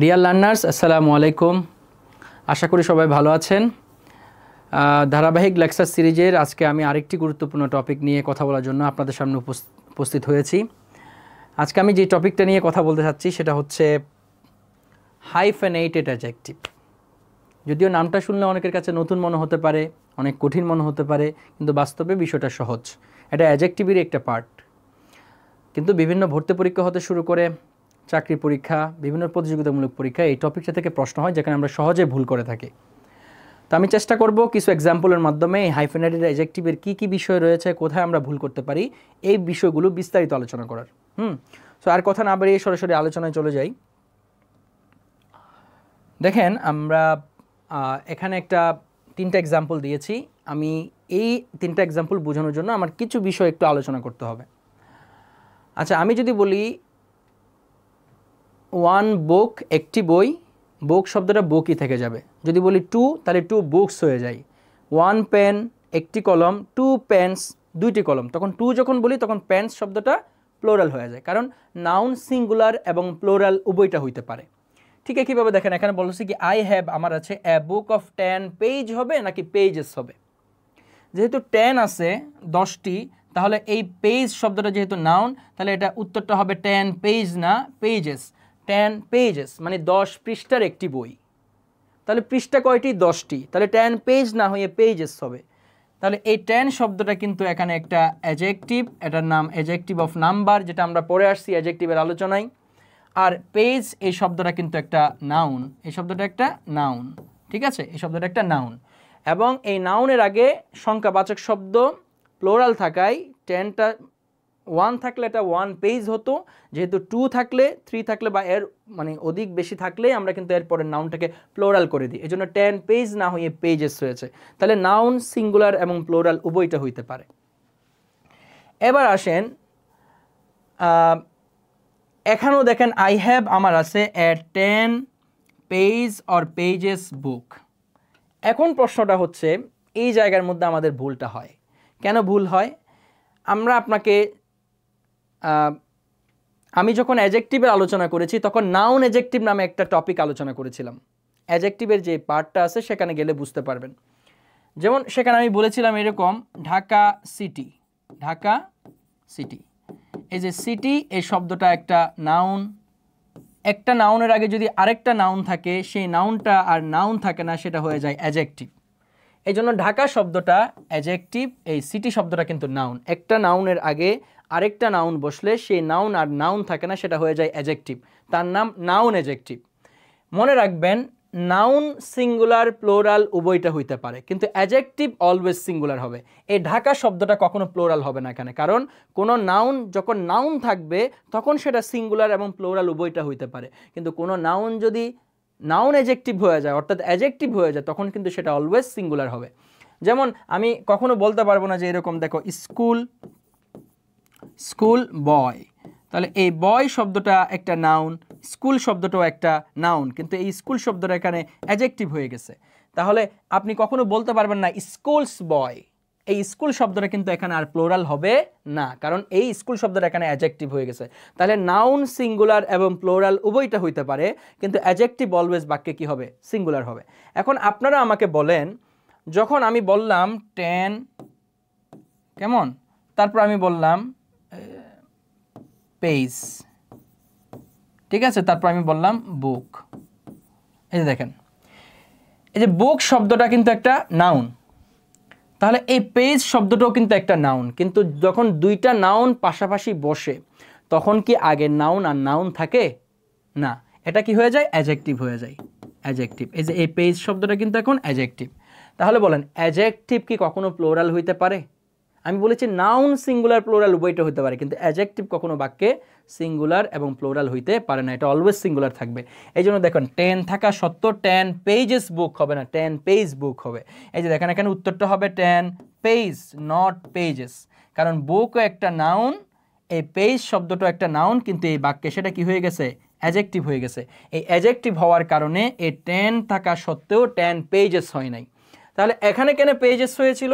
Dear learners, আসসালামু আলাইকুম। আশা করি সবাই ভালো আছেন। ধারাবাহিক লেকচার সিরিজের আজকে আমি আরেকটি গুরুত্বপূর্ণ টপিক নিয়ে কথা বলার জন্য আপনাদের সামনে উপস্থিত হয়েছি। আজকে আমি যে টপিকটা নিয়ে কথা বলতে চাচ্ছি সেটা হচ্ছে হাইফেনেটেড অ্যাডজেক্টিভ। যদিও নামটা শুনলে অনেকের কাছে নতুন মনে হতে পারে, অনেক কঠিন মনে হতে পারে, কিন্তু বাস্তবে বিষয়টা সহজ। এটা অ্যাডজেক্টিভেরই একটা পার্ট। কিন্তু বিভিন্ন ভর্তি পরীক্ষা হতে শুরু করে চাকরি পরীক্ষা, বিভিন্ন প্রতিযোগিতামূলক পরীক্ষা এই টপিকটা থেকে প্রশ্ন হয়, যেখানে আমরা সহজে ভুল করে থাকি। তো আমি চেষ্টা করব কিছু এক্সাম্পলের মাধ্যমে এই হাইফেনেটেড অ্যাডজেক্টিভের কী কী বিষয় রয়েছে, কোথায় আমরা ভুল করতে পারি, এই বিষয়গুলো বিস্তারিত আলোচনা করার। সো আর কথা না বাড়িয়ে সরাসরি আলোচনায় চলে যাই। দেখেন, আমরা এখানে তিনটা এক্সাম্পল দিয়েছি। আমি এই তিনটা এক্সাম্পল বোঝানোর জন্য আমার কিছু বিষয় একটু আলোচনা করতে হবে। আচ্ছা, আমি যদি বলি ওয়ান বুক, একটি বই, বুক শব্দটা বুকই থেকে যাবে। যদি বলি টু, তাহলে টু বুকস হয়ে যায়। ওয়ান পেন, একটি কলম, টু পেন্স, দুইটি কলম। তখন টু যখন বলি তখন পেন্স শব্দটা প্লোরাল হয়ে যায়, কারণ নাউন সিঙ্গুলার এবং প্লোরাল উভয়টা হইতে পারে। ঠিক একইভাবে দেখেন, এখানে বলছি কি আই হ্যাভ, আমার আছে এ বুক অফ 10 পেজ হবে নাকি পেজেস হবে। যেহেতু 10 আছে 10টি, তাহলে এই পেজ শব্দটা যেহেতু নাউন, তাহলে এটা উত্তরটা হবে 10 পেজ না পেজেস। 10 পেজেস মানে 10 পৃষ্ঠার একটি বই। তাহলে পৃষ্ঠা কয়টি? 10টি। তাহলে 10 পেজ না হয়ে পেজেস হবে। তাহলে এই 10 শব্দটা কিন্তু এখানে একটা অ্যাডজেক্টিভ, এটার নাম অ্যাডজেক্টিভ অফ নাম্বার, যেটা আমরা পড়ে আসছি অ্যাডজেক্টিভের আলোচনায়। আর পেজ এই শব্দটা কিন্তু একটা নাউন, এই শব্দটা একটা নাউন। ঠিক আছে, এই শব্দটা একটা নাউন। এবং এই নাউনের আগে সংখ্যাবাচক শব্দ প্লোরাল থাকায় 10টা 1 থাকলে এটা 1 পেজ হতো। যেহেতু 2 থাকলে, 3 থাকলে বা এর মানে অধিক বেশি থাকলে আমরা কিন্তু এরপরে নাউনটাকে প্লোরাল করে দিই। এই জন্য 10 পেজ না হয়ে পেজেস হয়েছে। তাহলে নাউন সিঙ্গুলার এবং প্লোরাল উভয়টা হইতে পারে। এবার আসেন, এখানেও দেখেন আই হ্যাভ আমার আছে এ 10 পেজ অর পেজেস বুক। এখন প্রশ্নটা হচ্ছে, এই জায়গার মধ্যে আমাদের ভুলটা হয় কেন? ভুল হয়, আমি যখন অ্যাডজেক্টিভের আলোচনা করেছি তখন নাউন অ্যাডজেক্টিভ নামে একটা টপিক আলোচনা করেছিলাম। অ্যাডজেক্টিভের যে পার্টটা আছে সেখানে গেলে বুঝতে পারবেন। যেমন সেখানে আমি বলেছিলাম এরকম, ঢাকা সিটি। ঢাকা সিটি, এই যে সিটি এই শব্দটা একটা নাউন। একটা নাউনের আগে যদি আরেকটা নাউন থাকে, সেই নাউনটা আর নাউন থাকে না, সেটা হয়ে যায় অ্যাডজেক্টিভ। এই জন্য ঢাকা শব্দটা অ্যাডজেক্টিভ, এই সিটি শব্দটা কিন্তু নাউন। একটা নাউনের আগে আরেকটা নাউন বসলে সেই নাউন আর নাউন থাকে না, সেটা হয়ে যায় অ্যাডজেক্টিভ। তার নাম নাউন অ্যাডজেক্টিভ। মনে রাখবেন, নাউন সিঙ্গুলার প্লোরাল উভয়টা হইতে পারে, কিন্তু অ্যাডজেক্টিভ অলওয়েজ সিঙ্গুলার হবে। এই ঢাকা শব্দটা কখনো প্লোরাল হবে না এখানে, কারণ কোনো নাউন যখন নাউন থাকবে তখন সেটা সিঙ্গুলার এবং প্লোরাল উভয়টা হইতে পারে। কিন্তু কোনো নাউন যদি নাউন অ্যাডজেক্টিভ হয়ে যায়, অর্থাৎ অ্যাডজেক্টিভ হয়ে যায়, তখন কিন্তু সেটা অলওয়েজ সিঙ্গুলার হবে। যেমন আমি কখনো বলতে পারবো না যে এরকম দেখো, স্কুল বয়। তাহলে এই বয় শব্দটা একটা নাউন, স্কুল শব্দটাও একটা নাউন, কিন্তু এই স্কুল শব্দটা এখানে অ্যাডজেক্টিভ হয়ে গেছে। তাহলে আপনি কখনো বলতে পারবেন না স্কুলস বয়। এই স্কুল শব্দটা কিন্তু এখানে আর প্লোরাল হবে না, কারণ এই স্কুল শব্দটা এখানে অ্যাডজেক্টিভ হয়ে গেছে। তাহলে নাউন সিঙ্গুলার এবং প্লোরাল উভয়টা হইতে পারে, কিন্তু অ্যাডজেক্টিভ অলওয়েজ বাক্যে কি হবে? সিঙ্গুলার হবে। এখন আপনারা আমাকে বলেন, যখন আমি বললাম 10 কেমন, তারপর আমি বললাম পেজ, ঠিক আছে, তারপর আমি বললাম বুক। এই যে দেখেন, এই যে বুক শব্দটা কিন্তু একটা নাউন, তাহলে এই পেজ শব্দটাও কিন্তু একটা নাউন। কিন্তু যখন দুইটা নাউন পাশাপাশি বসে, তখন কি আগে নাউন আর নাউন থাকে না, এটা কি হয়ে যায়? অ্যাডজেক্টিভ হয়ে যায়। অ্যাডজেক্টিভ, এই যে এই পেজ শব্দটা কিন্তু এখন অ্যাডজেক্টিভ। তাহলে বলেন, অ্যাডজেক্টিভ কি কখনো প্লোরাল হইতে পারে? আমি বলেছি নাউন সিঙ্গুলার প্লোরাল উভয়টা হতে পারে, কিন্তু অ্যাডজেক্টিভ কখনো বাক্যে সিঙ্গুলার এবং প্লোরাল হইতে পারে না, এটা অলওয়েজ সিঙ্গুলার থাকবে। এই জন্য দেখুন, 10 থাকা সত্ত্বেও 10 পেজেস বুক হবে না, 10 পেজ বুক হবে। এই যে দেখেন, এখানে উত্তরটা হবে 10 পেজ নট পেজেস, কারণ বুকও একটা নাউন, এই পেজ শব্দটা একটা নাউন, কিন্তু এই বাক্যে সেটা কি হয়ে গেছে? অ্যাডজেক্টিভ হয়ে গেছে। এই অ্যাডজেক্টিভ হওয়ার কারণে এই 10 থাকা সত্ত্বেও 10 পেজেস হয় নাই। তাহলে এখানে কেন পেজেস হয়েছিল?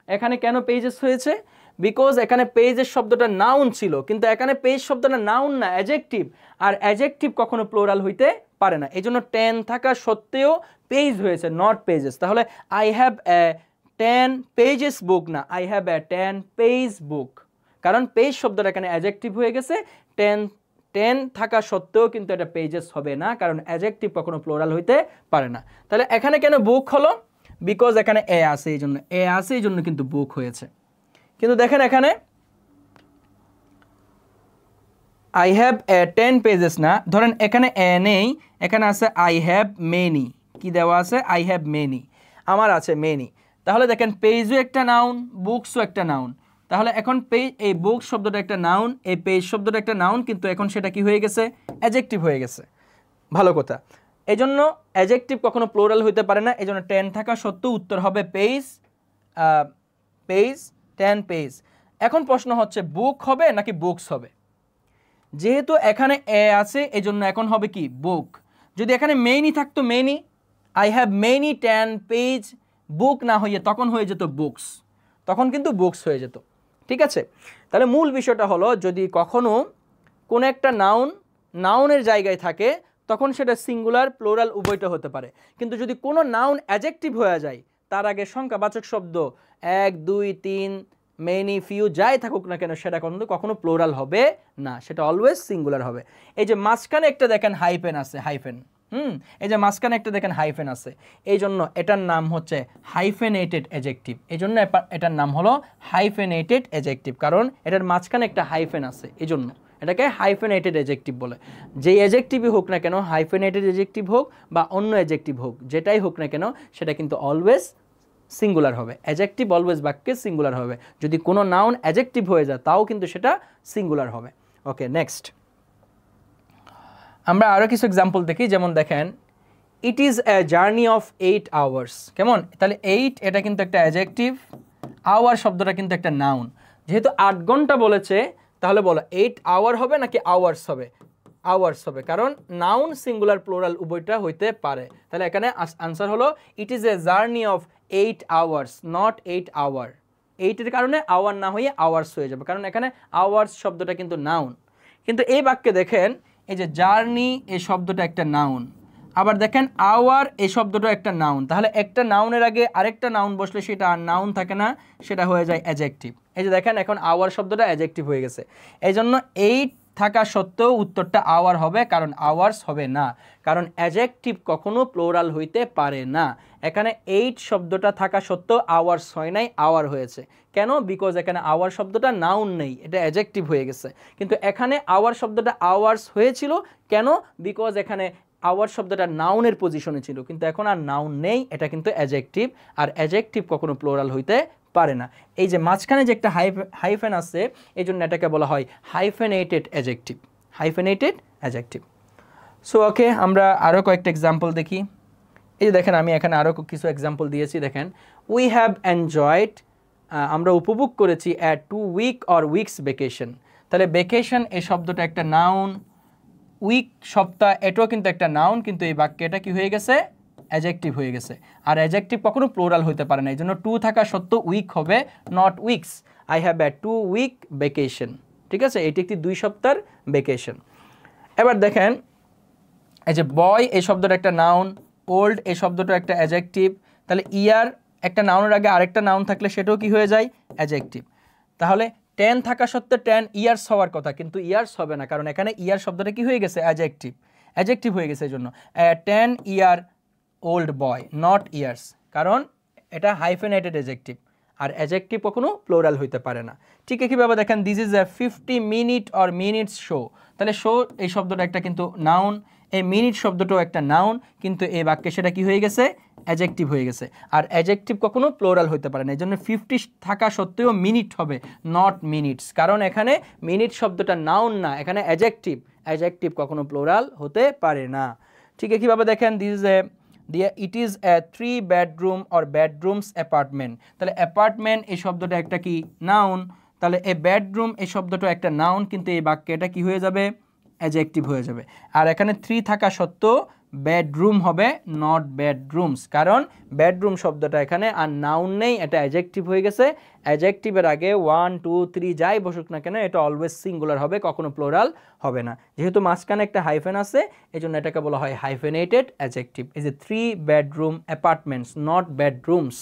এখানে কেন পেজেস হয়েছে? বিকজ এখানে পেজের শব্দটা নাউন ছিল, কিন্তু এখানে পেজ শব্দটা নাউন না, অ্যাডজেক্টিভ, আর অ্যাডজেক্টিভ কখনো প্লোরাল হইতে পারে না। এই জন্য 10 থাকা সত্ত্বেও পেজ হয়েছে, নট পেজেস। তাহলে আই হ্যাভ এ 10 পেজেস বুক না, আই হ্যাভ এ 10 পেজ বুক, কারণ পেজ শব্দটা এখানে অ্যাডজেক্টিভ হয়ে গেছে। 10 থাকা সত্ত্বেও কিন্তু এটা পেজেস হবে না, কারণ অ্যাডজেক্টিভ কখনো প্লোরাল হইতে পারে না। তাহলে এখানে কেন বুক হলো? বিকজ এখানে এ আছে, এই জন্য এ আছে, এই জন্য কিন্তু বুক হয়েছে। কিন্তু দেখেন এখানে আই হ্যাভ 10 পেজেস না, ধরেন এখানে এ নেই, এখানে আছে আই হ্যাভ মেনি। কি দেওয়া আছে? আই হ্যাভ মেনি, আমার আছে মেনি। তাহলে দেখেন পেজও একটা নাউন, বুকসও একটা নাউন। তাহলে এখন পেজ, এই বুক শব্দটা একটা নাউন, এই পেজ শব্দটা একটা নাউন, কিন্তু এখন সেটা কি হয়ে গেছে? অ্যাডজেক্টিভ হয়ে গেছে। ভালো কথা। এই জন্য অ্যাডজেক্টিভ কখনো প্লোরাল হইতে পারে না, এই জন্য 10 থাকা সত্ত্বেও উত্তর হবে পেজ, পেজ, 10 পেজ। এখন প্রশ্ন হচ্ছে বুক হবে নাকি বুকস হবে? যেহেতু এখানে এ আছে, এই জন্য এখন হবে কি? বুক। যদি এখানে মেনি থাকতো, many, I have many 10 page book না হয়ে তখন হয়ে যেত বুকস, তখন কিন্তু বুকস হয়ে যেত। ঠিক আছে? তাহলে মূল বিষয়টা হলো, যদি কখনো কোনো একটা নাউনের জায়গায় থাকে তখন সেটা সিঙ্গুলার প্লোরাল উভয়টা হতে পারে। কিন্তু যদি কোনো নাউন অ্যাডজেক্টিভ হয়ে যায়, তার আগে সংখ্যাবাচক শব্দ 1, 2, 3, মেনি, ফিউ যাই থাকুক না কেন, সেটা কিন্তু কখনো প্লোরাল হবে না, সেটা অলওয়েজ সিঙ্গুলার হবে। এই যে মাঝখানে একটা দেখেন হাইফেন আছে, হাইফেন, এই যে মাঝখানে একটা দেখেন হাইফেন আছে, এই জন্য এটার নাম হচ্ছে হাইফেনেটেড অ্যাডজেক্টিভ। এই জন্য এটার নাম হলো হাইফেনেটেড অ্যাডজেক্টিভ, কারণ এটার মাঝখানে একটা হাইফেন আছে, এই জন্য এটাকে হাইফেনেটেড অ্যাডজেক্টিভ বলে। যেই অ্যাডজেক্টিভই হোক না কেন, হাইফেনেটেড অ্যাডজেক্টিভ হোক বা অন্য অ্যাডজেক্টিভ হোক, যেটাই হোক না কেন, সেটা কিন্তু অলওয়েজ সিঙ্গুলার হবে। অ্যাডজেক্টিভ অলওয়েজ বাক্যে সিঙ্গুলার হবে। যদি কোনো নাউন অ্যাডজেক্টিভ হয়ে যায়, তাও কিন্তু সেটা সিঙ্গুলার হবে। ওকে, নেক্সট আমরা আরও কিছু এক্সাম্পল দেখি। যেমন দেখেন, ইট is a journey of 8 hours. কেমন? তাহলে 8 এটা কিন্তু একটা অ্যাডজেক্টিভ, আওয়ার শব্দটা কিন্তু একটা নাউন। যেহেতু 8 ঘন্টা বলেছে, তাহলে বলো 8 আওয়ার হবে নাকি আওয়ার্স হবে? আওয়ার্স হবে, কারণ নাউন সিঙ্গুলার প্লোরাল উভয়টা হইতে পারে। তাহলে এখানে আনসার হলো it is a journey of 8 hours, not 8 hour. 8 এর কারণে আওয়ার না হয়ে আওয়ার্স হয়ে যাবে, কারণ এখানে আওয়ার্স শব্দটা কিন্তু নাউন। কিন্তু এই বাক্যে দেখেন, এই যে জার্নি এই শব্দটা একটা নাউন, আবার দেখেন আওয়ার এই শব্দটা একটা নাউন। তাহলে একটা নাউনের আগে আরেকটা নাউন বসলে সেটা আর নাউন থাকে না, সেটা হয়ে যায় অ্যাডজেক্টিভ। এই যে দেখেন, এখন আওয়ার শব্দটা অ্যাডজেক্টিভ হয়ে গেছে। এই জন্য 8 থাকা সত্ত্বেও উত্তরটা আওয়ার হবে, কারণ আওয়ার্স হবে না, কারণ অ্যাডজেক্টিভ কখনো প্লোরাল হইতে পারে না। এখানে 8 শব্দটা থাকা সত্ত্বেও আওয়ার্স হয় নাই, আওয়ার হয়েছে। কেন? বিকজ এখানে আওয়ার শব্দটা নাউন নেই, এটা অ্যাডজেক্টিভ হয়ে গেছে। কিন্তু এখানে আওয়ার শব্দটা আওয়ার্স হয়েছিল কেন? বিকজ এখানে আওয়ার শব্দটা নাউনের পজিশনে ছিল, কিন্তু এখন আর নাউন নেই, এটা কিন্তু অ্যাডজেক্টিভ, আর অ্যাডজেক্টিভ কখনো প্লোরাল হইতে পারে না। এই যে মাঝখানে যে একটা হাইফেন আছে, এই জন্য এটাকে বলা হয় hyphenated adjective, hyphenated adjective. So okay, আমরা আরও কয়েকটা এক্সাম্পল দেখি। এই যে দেখেন, আমি এখানে আরও কিছু এক্সাম্পল দিয়েছি। দেখেন, উই হ্যাভ এনজয়েড, আমরা উপভোগ করেছি এ 2 উইক অর উইকস ভ্যাকেশন। তাহলে ভ্যাকেশন এই শব্দটা একটা নাউন, উইক সপ্তাহ এটাও কিন্তু একটা নাউন, কিন্তু এই বাক্যে এটা কি হয়ে গেছে? অ্যাডজেক্টিভ হয়ে গেছে। আর অ্যাডজেক্টিভ কখনো প্লোরাল হতে পারে না, এই জন্য 2 থাকা সত্ত্বেও উইক হবে, not weeks. I have a 2 week vacation. ঠিক আছে, এটি একটি 2 সপ্তাহের ভ্যাকেশন। এবার দেখেন, এই যে বয় এই শব্দটা একটা নাউন, ওল্ড এই শব্দটা একটা অ্যাডজেক্টিভ। তাহলে ইয়ার একটা নাউনের আগে আরেকটা নাউন থাকলে সেটাও কি হয়ে যায়? অ্যাডজেক্টিভ। তাহলে 10 থাকা সত্ত্বেও 10 ইয়ার্স হওয়ার কথা, কিন্তু ইয়ার্স হবে না, কারণ এখানে ইয়ার শব্দটা কি হয়ে গেছে? অ্যাডজেক্টিভ, অ্যাডজেক্টিভ হয়ে গেছে। এই জন্য 10 year old boy, not years, কারণ এটা হাইফেনেটেড অ্যাডজেক্টিভ, আর অ্যাডজেক্টিভ কখনো প্লোরাল হইতে পারে না। ঠিক একইভাবে দেখেন, this is a 50 minute or minutes show. তাহলে শো এই শব্দটা একটা কিন্তু নাউন, এই মিনিট শব্দটাও একটা নাউন, কিন্তু এই বাক্যে সেটা কি হয়ে গেছে? অ্যাডজেক্টিভ হয়ে গেছে। আর অ্যাডজেক্টিভ কখনো প্লোরাল হতে পারে না, এই জন্য 50 থাকা সত্ত্বেও মিনিট হবে, নট মিনিটস, কারণ এখানে মিনিট শব্দটা নাউন না, এখানে অ্যাডজেক্টিভ, অ্যাডজেক্টিভ কখনো প্লোরাল হতে পারে না। ঠিক একইভাবে দেখেন, ইট is A 3 bedroom or bedrooms apartment. তাহলে অ্যাপার্টমেন্ট এই শব্দটা একটা কি? নাউন। তাহলে এ বেডরুম এই শব্দটা একটা নাউন, কিন্তু এই বাক্যে এটা কি হয়ে যাবে? অ্যাডজেক্টিভ হয়ে যাবে। আর এখানে 3 থাকা সত্ত্বেও বেডরুম হবে নট বেডরুমস, কারণ বেডরুম শব্দটা এখানে আর নাউন নেই, এটা অ্যাডজেক্টিভ হয়ে গেছে। অ্যাডজেক্টিভের আগে 1 2 3 যাই বসুক না কেন এটা অলওয়েজ সিঙ্গুলার হবে, কখনো প্লোরাল হবে না। যেহেতু মাঝখানে একটা হাইফেন আছে এই জন্য এটাকে বলা হয় হাইফেনেটেড অ্যাডজেক্টিভ। এই যে 3 বেডরুম অ্যাপার্টমেন্টস নট বেডরুমস,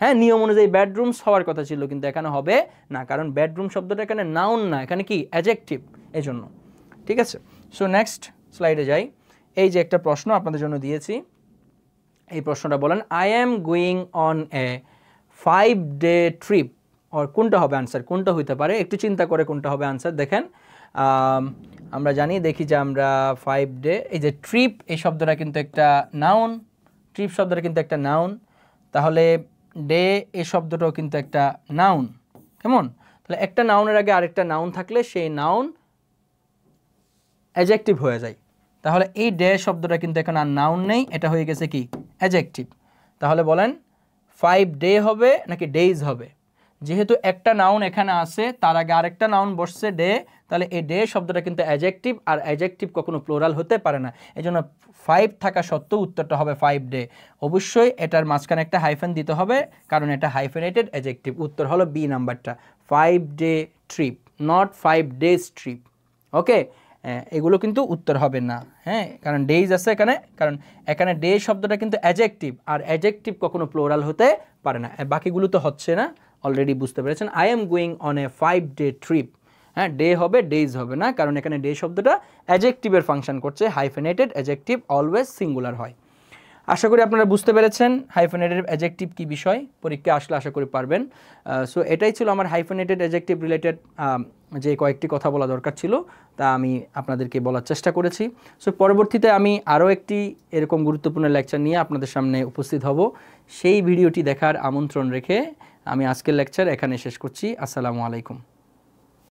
হ্যাঁ নিয়ম অনুযায়ী বেডরুমস হওয়ার কথা ছিল কিন্তু এখানে হবে না, কারণ বেডরুম শব্দটা এখানে নাউন না, এখানে কি অ্যাডজেক্টিভ, এই জন্য। ঠিক আছে, সো নেক্সট স্লাইডে যাই। এই যে একটা প্রশ্ন আপনাদের জন্য দিয়েছি, এই প্রশ্নটা বলেন I am going on a 5-day trip, আর কোনটা হবে আনসার, কোনটা হইতে পারে একটু চিন্তা করে কোনটা হবে আনসার। দেখেন আমরা জানি দেখি যে আমরা 5 ডে, এই যে ট্রিপ এই শব্দটা কিন্তু একটা নাউন, ট্রিপ শব্দটা কিন্তু একটা নাউন, তাহলে ডে এই শব্দটাও কিন্তু একটা নাউন, কেমন? তাহলে একটা নাউনের আগে আরেকটা নাউন থাকলে সেই নাউন অ্যাডজেক্টিভ হয়ে যায়। তাহলে এই ডে শব্দটা কিন্তু এখন আর নাউন নেই, এটা হয়ে গেছে কি অ্যাডজেক্টিভ। তাহলে বলেন 5 ডে হবে নাকি ডেইজ হবে? যেহেতু একটা নাউন এখানে আছে তার আগে আরেকটা নাউন বসছে ডে, তাহলে এই ডে শব্দটা কিন্তু অ্যাডজেক্টিভ, আর অ্যাডজেক্টিভ কখনো প্লোরাল হতে পারে না, এই জন্য 5 থাকা সত্ত্বেও উত্তরটা হবে 5 ডে। অবশ্যই এটার মাঝখানে একটা হাইফেন দিতে হবে কারণ এটা হাইফেনেটেড অ্যাডজেক্টিভ। উত্তর হলো বি নাম্বারটা, 5 day trip, not 5 days trip. Okay, এগুলো কিন্তু উত্তর হবে না, হ্যাঁ, কারণ ডেইজ আছে এখানে, কারণ এখানে ডে শব্দটা কিন্তু অ্যাডজেক্টিভ, আর অ্যাডজেক্টিভ কখনো প্লোরাল হতে পারে না। বাকিগুলো তো হচ্ছে না, অলরেডি বুঝতে পেরেছেন। I am going on a 5-day trip, হ্যাঁ ডে হবে ডেইজ হবে না, কারণ এখানে ডে শব্দটা অ্যাডজেক্টিভের ফাংশন করছে, হাইফেনেটেড অ্যাডজেক্টিভ অলওয়েজ সিঙ্গুলার হয়। আশা করি আপনারা বুঝতে পেরেছেন হাইফেনেটেড অ্যাডজেক্টিভ কী বিষয়, পরীক্ষা আসলে আশা করি পারবেন। সো এটাই ছিল আমার হাইফেনেটেড অ্যাডজেক্টিভ রিলেটেড যে কয়েকটি কথা বলা দরকার ছিল তা আমি আপনাদেরকে বলার চেষ্টা করেছি। সো পরবর্তীতে আমি আরও একটি এরকম গুরুত্বপূর্ণ লেকচার নিয়ে আপনাদের সামনে উপস্থিত হব, সেই ভিডিওটি দেখার আমন্ত্রণ রেখে আমি আজকের লেকচার এখানে শেষ করছি। আসসালামু আলাইকুম।